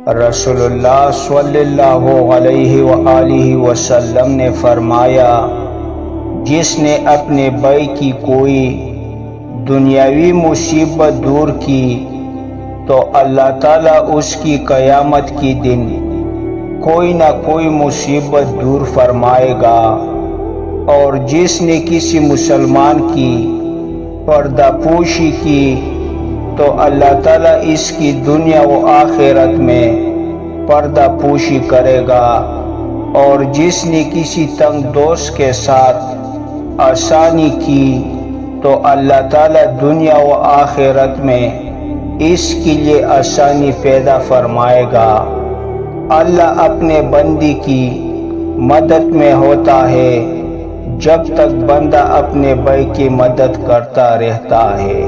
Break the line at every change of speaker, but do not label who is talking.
رسول اللہ صلی اللہ علیہ وآلہ وسلم نے فرمایا، جس نے اپنے بھائی کی کوئی دنیاوی مصیبت دور کی تو اللہ تعالیٰ اس کی قیامت کی دن کوئی نہ کوئی مصیبت دور فرمائے گا، اور جس نے کسی مسلمان کی پردہ پوشی کی تو اللہ تعالیٰ اس کی دنیا و آخرت میں پردہ پوشی کرے گا، اور جس نے کسی تنگ دوست کے ساتھ آسانی کی تو اللہ تعالیٰ دنیا و آخرت میں اس کے لیے آسانی پیدا فرمائے گا۔ اللہ اپنے بندی کی مدد میں ہوتا ہے جب تک بندہ اپنے بھائی کی مدد کرتا رہتا ہے۔